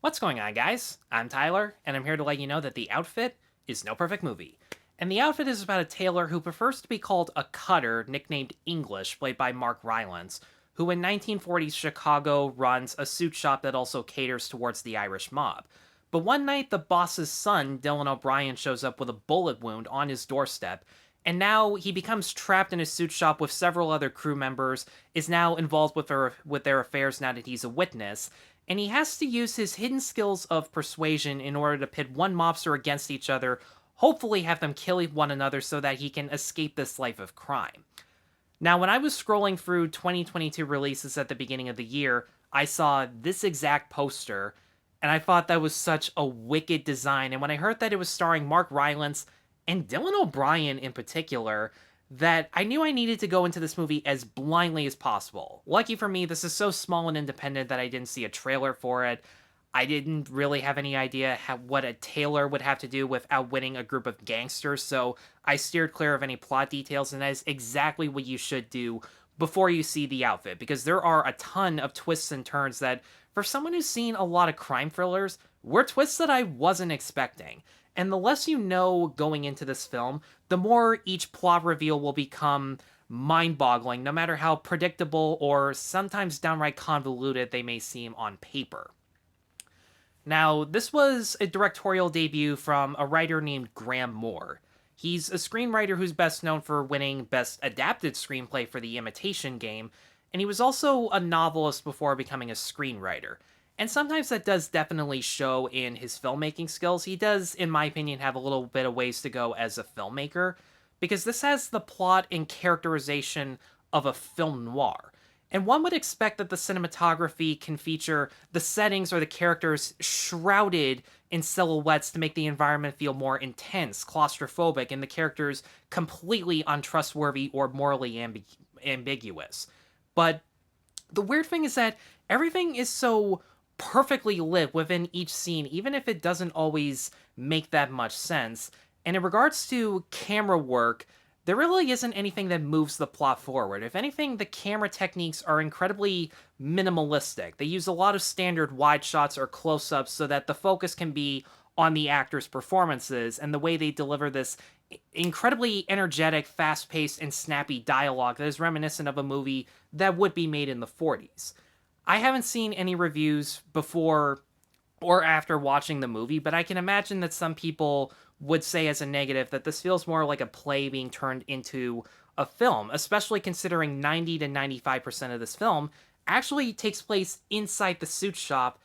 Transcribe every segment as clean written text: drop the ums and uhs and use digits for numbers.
What's going on, guys? I'm Tyler, and I'm here to let you know that the outfit is No Perfect Movie. And the outfit is about a tailor who prefers to be called a cutter, nicknamed English, played by Mark Rylance, who in 1940s Chicago runs a suit shop that also caters towards the Irish mob. But one night, the boss's son, Dylan O'Brien, shows up with a bullet wound on his doorstep, and now he becomes trapped in his suit shop with several other crew members, is now involved with their affairs now that he's a witness, and he has to use his hidden skills of persuasion in order to pit one mobster against each other, hopefully have them kill one another so that he can escape this life of crime. Now, when I was scrolling through 2022 releases at the beginning of the year, I saw this exact poster, and I thought that was such a wicked design. And when I heard that it was starring Mark Rylance and Dylan O'Brien in particular, that I knew I needed to go into this movie as blindly as possible. Lucky for me, this is so small and independent that I didn't see a trailer for it. I didn't really have any idea what a tailor would have to do with outwitting a group of gangsters, so I steered clear of any plot details, and that is exactly what you should do before you see the outfit, because there are a ton of twists and turns that, for someone who's seen a lot of crime thrillers, were twists that I wasn't expecting. And the less you know going into this film, the more each plot reveal will become mind-boggling, no matter how predictable or sometimes downright convoluted they may seem on paper. Now, this was a directorial debut from a writer named Graham Moore. He's a screenwriter who's best known for winning Best Adapted Screenplay for The Imitation Game, and he was also a novelist before becoming a screenwriter. And sometimes that does definitely show in his filmmaking skills. He does, in my opinion, have a little bit of ways to go as a filmmaker, because this has the plot and characterization of a film noir. And one would expect that the cinematography can feature the settings or the characters shrouded in silhouettes to make the environment feel more intense, claustrophobic, and the characters completely untrustworthy or morally ambiguous. But the weird thing is that everything is so perfectly lit within each scene, even if it doesn't always make that much sense. And in regards to camera work, there really isn't anything that moves the plot forward. If anything, the camera techniques are incredibly minimalistic. They use a lot of standard wide shots or close-ups so that the focus can be on the actors' performances and the way they deliver this incredibly energetic, fast-paced, and snappy dialogue that is reminiscent of a movie that would be made in the 40s. I haven't seen any reviews before or after watching the movie, but I can imagine that some people would say as a negative that this feels more like a play being turned into a film, especially considering 90 to 95% of this film actually takes place inside the suit shop,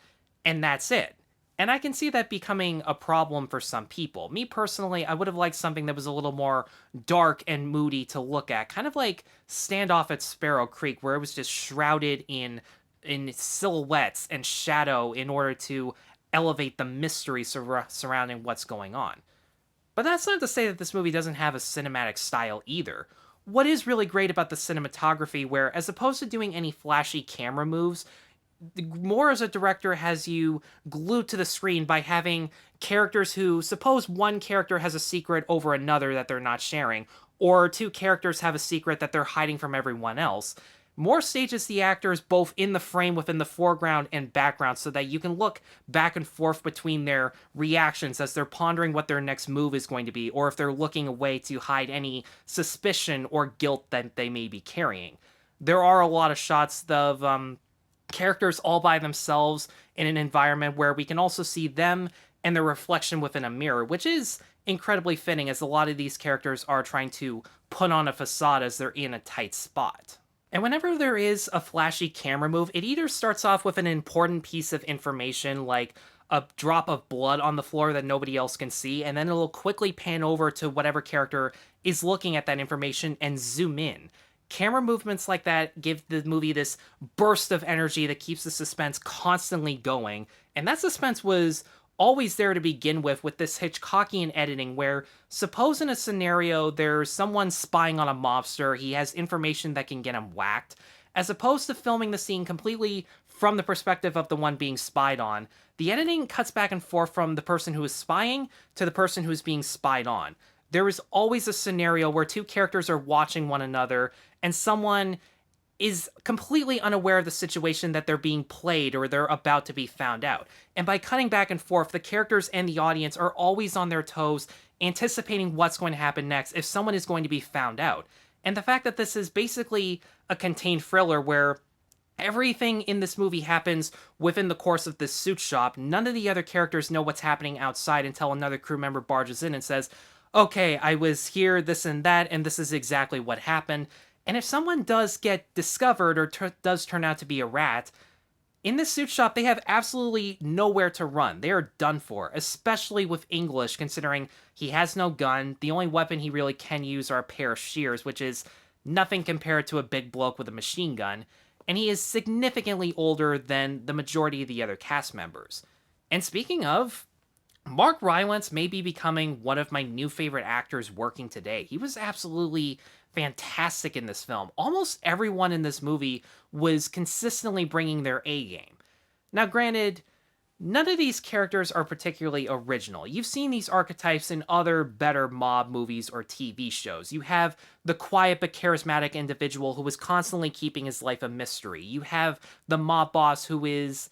and that's it. And I can see that becoming a problem for some people. Me personally, I would have liked something that was a little more dark and moody to look at, kind of like Standoff at Sparrow Creek, where it was just shrouded in silhouettes and shadow in order to elevate the mystery surrounding what's going on. But that's not to say that this movie doesn't have a cinematic style either. What is really great about the cinematography, where as opposed to doing any flashy camera moves, Moore as a director has you glued to the screen by having characters who, suppose one character has a secret over another that they're not sharing, or two characters have a secret that they're hiding from everyone else. Moore stages the actors both in the frame within the foreground and background so that you can look back and forth between their reactions as they're pondering what their next move is going to be, or if they're looking away to hide any suspicion or guilt that they may be carrying. There are a lot of shots of characters all by themselves in an environment where we can also see them and their reflection within a mirror, which is incredibly fitting as a lot of these characters are trying to put on a facade as they're in a tight spot. And whenever there is a flashy camera move, it either starts off with an important piece of information like a drop of blood on the floor that nobody else can see, and then it'll quickly pan over to whatever character is looking at that information and zoom in. Camera movements like that give the movie this burst of energy that keeps the suspense constantly going, and that suspense was always there to begin with this Hitchcockian editing where, suppose in a scenario there's someone spying on a mobster, he has information that can get him whacked, as opposed to filming the scene completely from the perspective of the one being spied on, the editing cuts back and forth from the person who is spying to the person who is being spied on. There is always a scenario where two characters are watching one another, and someone is completely unaware of the situation that they're being played or they're about to be found out. And by cutting back and forth, the characters and the audience are always on their toes, anticipating what's going to happen next if someone is going to be found out. And the fact that this is basically a contained thriller where everything in this movie happens within the course of this suit shop. None of the other characters know what's happening outside until another crew member barges in and says, okay, I was here, this and that, and this is exactly what happened. And if someone does get discovered or does turn out to be a rat, in this suit shop, they have absolutely nowhere to run. They are done for, especially with English, considering he has no gun. The only weapon he really can use are a pair of shears, which is nothing compared to a big bloke with a machine gun. And he is significantly older than the majority of the other cast members. And speaking of, Mark Rylance may be becoming one of my new favorite actors working today. He was absolutely fantastic in this film. Almost everyone in this movie was consistently bringing their A game. Now, granted, none of these characters are particularly original. You've seen these archetypes in other better mob movies or TV shows. You have the quiet but charismatic individual who is constantly keeping his life a mystery. You have the mob boss who is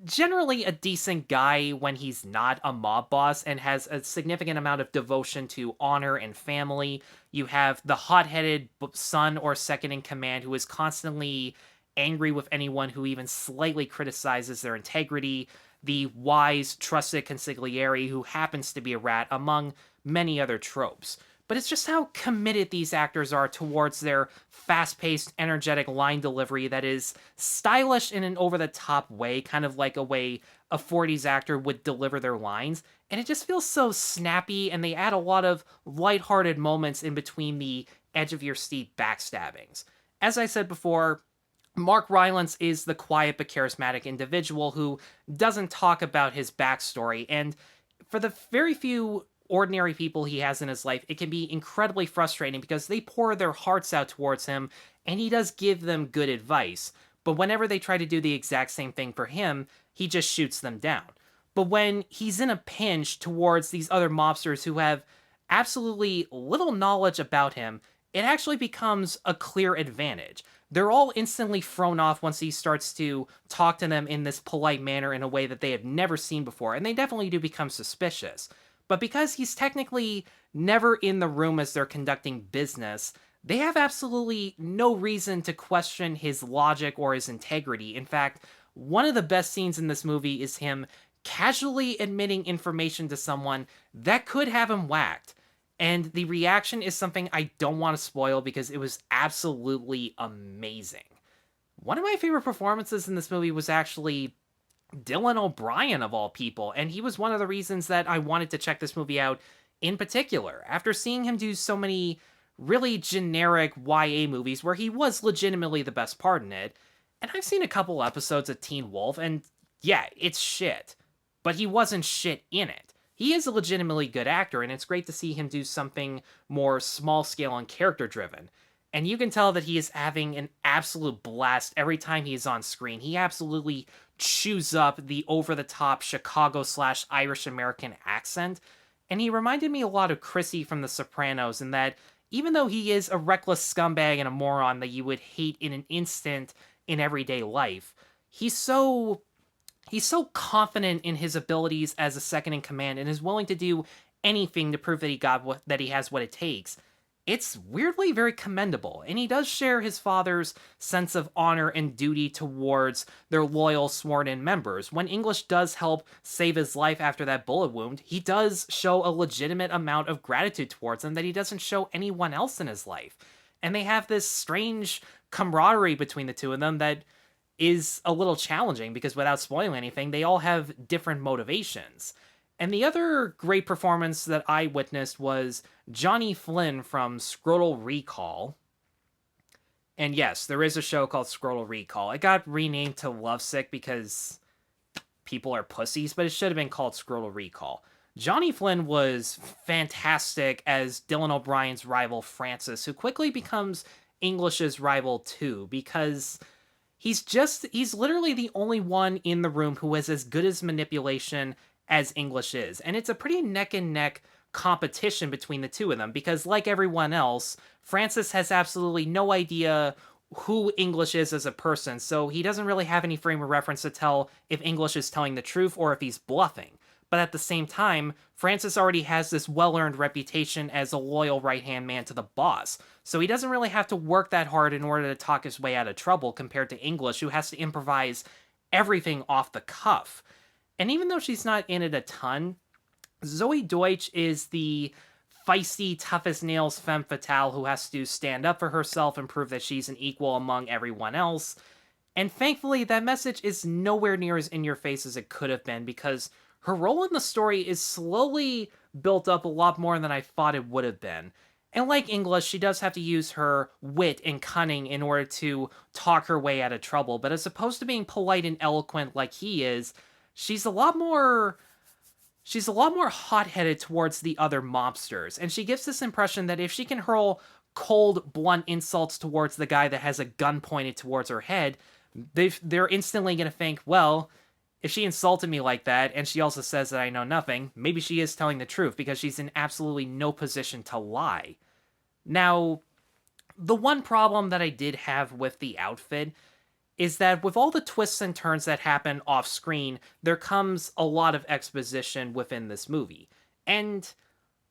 generally a decent guy when he's not a mob boss and has a significant amount of devotion to honor and family. You have the hot-headed son or second in command who is constantly angry with anyone who even slightly criticizes their integrity. The wise, trusted consigliere who happens to be a rat, among many other tropes. But it's just how committed these actors are towards their fast-paced, energetic line delivery that is stylish in an over-the-top way, kind of like a way a 40s actor would deliver their lines. And it just feels so snappy, and they add a lot of lighthearted moments in between the edge-of-your-seat backstabbings. As I said before, Mark Rylance is the quiet but charismatic individual who doesn't talk about his backstory, and for the very few ordinary people he has in his life, it can be incredibly frustrating because they pour their hearts out towards him, and he does give them good advice. But whenever they try to do the exact same thing for him, he just shoots them down. But when he's in a pinch towards these other mobsters who have absolutely little knowledge about him, it actually becomes a clear advantage. They're all instantly thrown off once he starts to talk to them in this polite manner in a way that they have never seen before, and they definitely do become suspicious. But because he's technically never in the room as they're conducting business, they have absolutely no reason to question his logic or his integrity. In fact, one of the best scenes in this movie is him casually admitting information to someone that could have him whacked. And the reaction is something I don't want to spoil because it was absolutely amazing. One of my favorite performances in this movie was actually Dylan O'Brien, of all people, and he was one of the reasons that I wanted to check this movie out in particular. After seeing him do so many really generic YA movies where he was legitimately the best part in it, and I've seen a couple episodes of Teen Wolf, and yeah, it's shit, but he wasn't shit in it. He is a legitimately good actor, and it's great to see him do something more small-scale and character-driven. And you can tell that he is having an absolute blast every time he is on screen. He absolutely chews up the over-the-top Chicago/Irish-American accent. And he reminded me a lot of Chrissy from The Sopranos in that even though he is a reckless scumbag and a moron that you would hate in an instant in everyday life, he's so confident in his abilities as a second in command and is willing to do anything to prove that he has what it takes. It's weirdly very commendable, and he does share his father's sense of honor and duty towards their loyal sworn-in members. When English does help save his life after that bullet wound, he does show a legitimate amount of gratitude towards them that he doesn't show anyone else in his life. And they have this strange camaraderie between the two of them that is a little challenging because without spoiling anything, they all have different motivations. And the other great performance that I witnessed was Johnny Flynn from Scrotal Recall. And yes, there is a show called Scrotal Recall. It got renamed to Lovesick because people are pussies, but it should have been called Scrotal Recall. Johnny Flynn was fantastic as Dylan O'Brien's rival Francis, who quickly becomes English's rival too, because he's literally the only one in the room who is as good as manipulation as English is. And it's a pretty neck and neck competition between the two of them because, like everyone else, Francis has absolutely no idea who English is as a person, so he doesn't really have any frame of reference to tell if English is telling the truth or if he's bluffing. But at the same time, Francis already has this well-earned reputation as a loyal right-hand man to the boss, so he doesn't really have to work that hard in order to talk his way out of trouble compared to English, who has to improvise everything off the cuff. And even though she's not in it a ton, Zoe Deutch is the feisty, tough as nails femme fatale who has to stand up for herself and prove that she's an equal among everyone else. And thankfully, that message is nowhere near as in your face as it could have been, because her role in the story is slowly built up a lot more than I thought it would have been. And like English, she does have to use her wit and cunning in order to talk her way out of trouble, but as opposed to being polite and eloquent like he is, she's a lot more hot-headed towards the other mobsters, and she gives this impression that if she can hurl cold, blunt insults towards the guy that has a gun pointed towards her head, they're instantly going to think, well, if she insulted me like that, and she also says that I know nothing, maybe she is telling the truth, because she's in absolutely no position to lie. Now, the one problem that I did have with the outfit is that with all the twists and turns that happen off screen, there comes a lot of exposition within this movie. And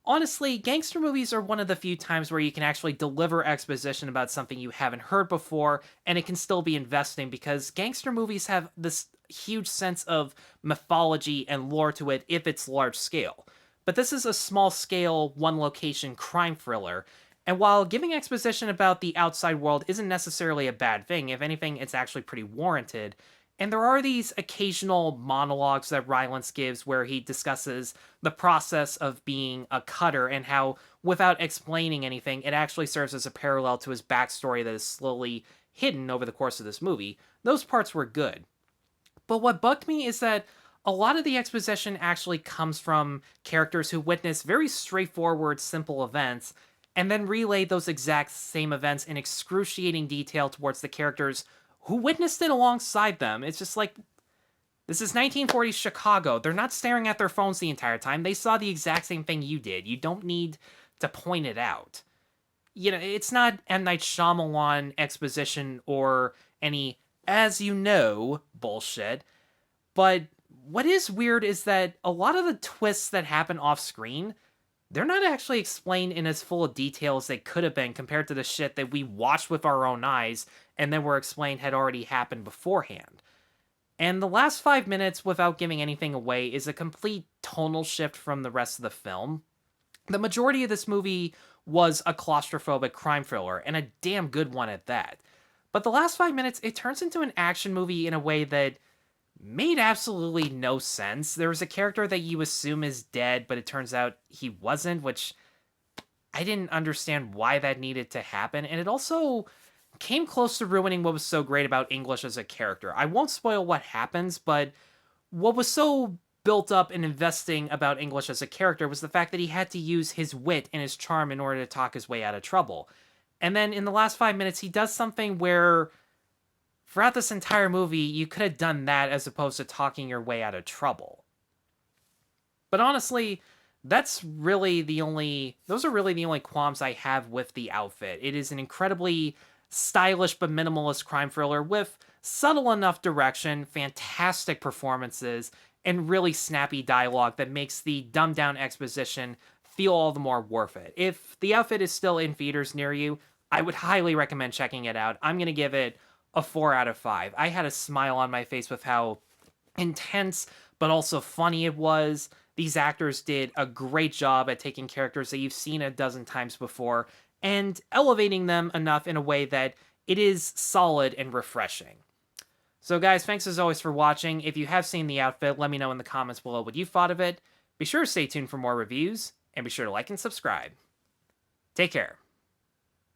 honestly, gangster movies are one of the few times where you can actually deliver exposition about something you haven't heard before, and it can still be investing, because gangster movies have this huge sense of mythology and lore to it if it's large scale. But this is a small scale, one location crime thriller, and while giving exposition about the outside world isn't necessarily a bad thing, if anything, it's actually pretty warranted. And there are these occasional monologues that Rylance gives where he discusses the process of being a cutter and how, without explaining anything, it actually serves as a parallel to his backstory that is slowly hidden over the course of this movie. Those parts were good. But what bugged me is that a lot of the exposition actually comes from characters who witness very straightforward, simple events, and then relay those exact same events in excruciating detail towards the characters who witnessed it alongside them. It's just like, this is 1940s Chicago. They're not staring at their phones the entire time. They saw the exact same thing you did. You don't need to point it out. You know, it's not M. Night Shyamalan exposition or any as you know bullshit. But what is weird is that a lot of the twists that happen off screen, they're not actually explained in as full a detail as they could have been compared to the shit that we watched with our own eyes and then were explained had already happened beforehand. And the last 5 minutes, without giving anything away, is a complete tonal shift from the rest of the film. The majority of this movie was a claustrophobic crime thriller, and a damn good one at that. But the last 5 minutes, it turns into an action movie in a way that made absolutely no sense. There was a character that you assume is dead, but it turns out he wasn't, which I didn't understand why that needed to happen. And it also came close to ruining what was so great about English as a character. I won't spoil what happens, but what was so built up and investing about English as a character was the fact that he had to use his wit and his charm in order to talk his way out of trouble. And then in the last 5 minutes, he does something where throughout this entire movie, you could have done that as opposed to talking your way out of trouble. But honestly, those are really the only qualms I have with the outfit. It is an incredibly stylish but minimalist crime thriller with subtle enough direction, fantastic performances, and really snappy dialogue that makes the dumbed down exposition feel all the more worth it. If the outfit is still in theaters near you, I would highly recommend checking it out. I'm going to give it a 4 out of 5. I had a smile on my face with how intense but also funny it was. These actors did a great job at taking characters that you've seen a dozen times before and elevating them enough in a way that it is solid and refreshing. So guys, thanks as always for watching. If you have seen the outfit, let me know in the comments below what you thought of it. Be sure to stay tuned for more reviews, and be sure to like and subscribe. Take care.